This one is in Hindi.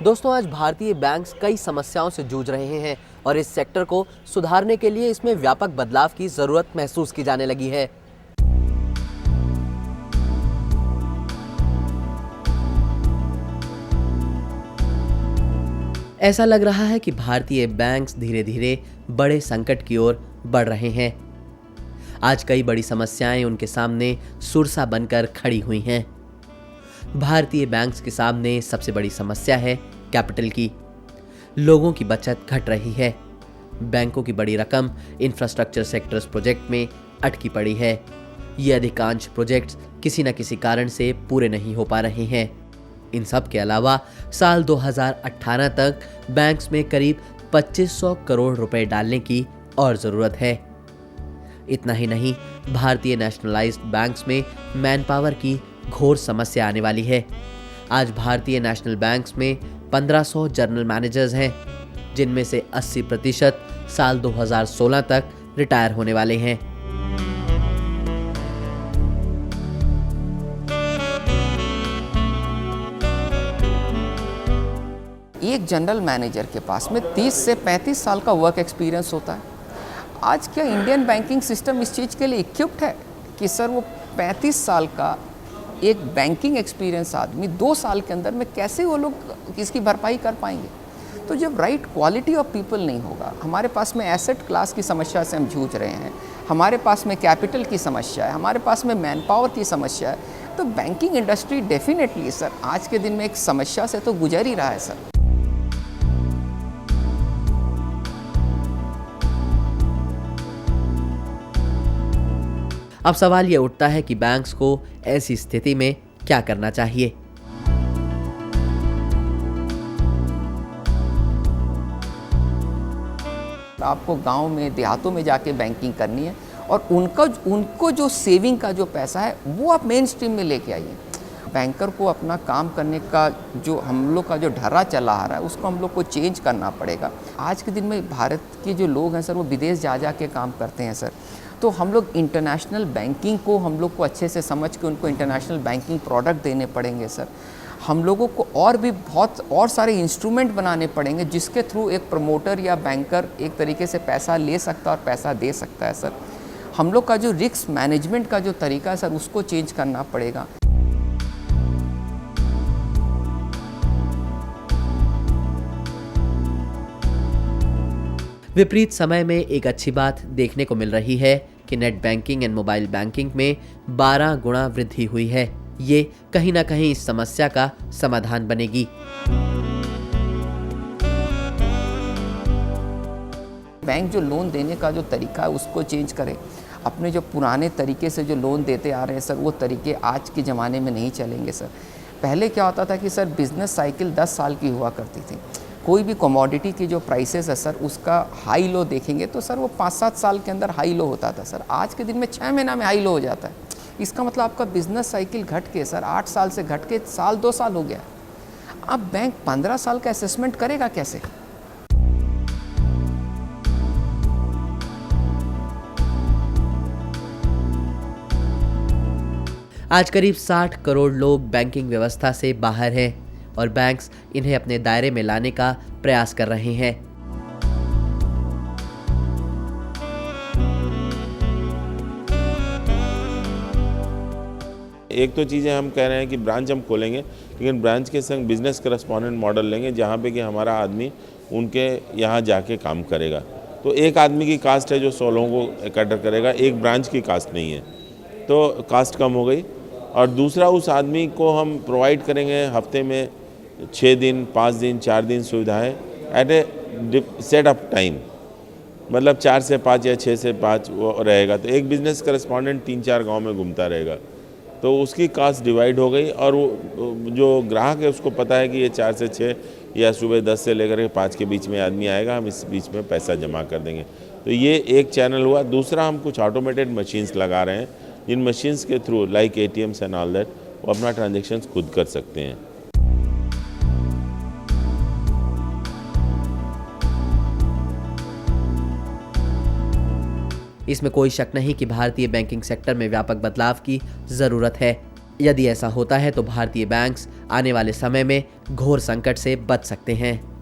दोस्तों, आज भारतीय बैंक्स कई समस्याओं से जूझ रहे हैं और इस सेक्टर को सुधारने के लिए इसमें व्यापक बदलाव की जरूरत महसूस की जाने लगी है। ऐसा लग रहा है कि भारतीय बैंक्स धीरे धीरे बड़े संकट की ओर बढ़ रहे हैं। आज कई बड़ी समस्याएं उनके सामने सुरसा बनकर खड़ी हुई हैं। भारतीय बैंक्स के सामने सबसे बड़ी समस्या है कैपिटल की। लोगों की बचत घट रही है। बैंकों की बड़ी रकम इंफ्रास्ट्रक्चर सेक्टर्स प्रोजेक्ट में अटकी पड़ी है। ये अधिकांश प्रोजेक्ट्स किसी न किसी कारण से पूरे नहीं हो पा रहे हैं। इन सब के अलावा साल 2018 तक बैंक्स में करीब 2500 करोड़ रुपए डालने की और जरूरत है। इतना ही नहीं, भारतीय नेशनलाइज्ड बैंक्स में मैन पावर की घोर समस्या आने वाली है। आज भारतीय नेशनल बैंक्स में 1500 जनरल मैनेजर्स हैं, जिनमें से 80% साल 2016 तक रिटायर होने वाले हैं। एक जनरल मैनेजर के पास में 30 से 35 साल का वर्क एक्सपीरियंस होता है। आज क्या इंडियन बैंकिंग सिस्टम इस चीज़ के लिए इक्विप्ड है कि सर वो 35 साल का एक बैंकिंग एक्सपीरियंस आदमी 2 साल के अंदर में कैसे वो लोग इसकी भरपाई कर पाएंगे? तो जब राइट क्वालिटी ऑफ पीपल नहीं होगा, हमारे पास में एसेट क्लास की समस्या से हम जूझ रहे हैं, हमारे पास में कैपिटल की समस्या है, हमारे पास में मैन पावर की समस्या है, तो बैंकिंग इंडस्ट्री डेफिनेटली सर आज के दिन में एक समस्या से तो गुजर ही रहा है सर। अब सवाल यह उठता है कि बैंक्स को ऐसी स्थिति में क्या करना चाहिए। आपको गांव में, देहातों में जाके बैंकिंग करनी है और उनको जो सेविंग का जो पैसा है वो आप मेन स्ट्रीम में लेके आइए। बैंकर को अपना काम करने का जो हम लोग का जो ढर्रा चला आ रहा है उसको हम लोग को चेंज करना पड़ेगा। आज के दिन में भारत के जो लोग हैं सर वो विदेश जा के काम करते हैं सर, तो हम लोग इंटरनेशनल बैंकिंग को हम लोग को अच्छे से समझ के उनको इंटरनेशनल बैंकिंग प्रोडक्ट देने पड़ेंगे सर। हम लोगों को और भी बहुत और सारे इंस्ट्रूमेंट बनाने पड़ेंगे जिसके थ्रू एक प्रमोटर या बैंकर एक तरीके से पैसा ले सकता है और पैसा दे सकता है सर। हम लोग का जो रिस्क मैनेजमेंट का जो तरीका है सर उसको चेंज करना पड़ेगा। विपरीत समय में एक अच्छी बात देखने को मिल रही है कि net banking and mobile banking में 12 गुना वृद्धि हुई है। ये कहीं ना कहीं इस समस्या का समाधान बनेगी। बैंक जो लोन देने का जो तरीका है उसको चेंज करें। अपने जो पुराने तरीके से जो लोन देते आ रहे हैं सर वो तरीके आज के ज़माने में नहीं चलेंगे सर। पहले क्या होता था कि सर बिजनेस साइकिल 10 साल की हुआ करती थी। कोई भी कमोडिटी की जो प्राइसेस है सर उसका हाई लो देखेंगे तो सर वो 5-7 साल के अंदर हाई लो होता था सर। आज के दिन में 6 महीना में हाई लो हो जाता है। इसका मतलब आपका बिजनेस साइकिल घट के सर 8 साल से घट के साल 2 साल हो गया। अब बैंक 15 साल का असेसमेंट करेगा कैसे? आज करीब 60 करोड़ लोग बैंकिंग व्यवस्था से बाहर हैं और बैंक्स इन्हें अपने दायरे में लाने का प्रयास कर रहे हैं। एक तो चीज़ें हम कह रहे हैं कि ब्रांच हम खोलेंगे, लेकिन ब्रांच के संग बिजनेस करस्पॉन्डेंट मॉडल लेंगे जहाँ पे कि हमारा आदमी उनके यहाँ जाके काम करेगा। तो एक आदमी की कास्ट है जो 100 लोगों को इकट्ठा करेगा, एक ब्रांच की कास्ट नहीं है, तो कास्ट कम हो गई। और दूसरा, उस आदमी को हम प्रोवाइड करेंगे हफ्ते में 6 दिन, 5 दिन, 4 दिन सुविधाएं at a set of time, मतलब 4 से 5 या 6 से 5 वो रहेगा। तो एक बिजनेस करस्पॉन्डेंट 3-4 गांव में घूमता रहेगा, तो उसकी कास्ट डिवाइड हो गई। और वो जो ग्राहक है उसको पता है कि ये 4 से 6 या सुबह 10 से लेकर के 5 के बीच में आदमी आएगा, हम इस बीच में पैसा जमा कर देंगे। तो ये एक चैनल हुआ। दूसरा, हम कुछ ऑटोमेटेड मशीन्स लगा रहे हैं जिन मशीन्स के through like ATMs and all that वो अपना ट्रांजेक्शन्स खुद कर सकते हैं। इसमें कोई शक नहीं कि भारतीय बैंकिंग सेक्टर में व्यापक बदलाव की जरूरत है। यदि ऐसा होता है तो भारतीय बैंक्स आने वाले समय में घोर संकट से बच सकते हैं।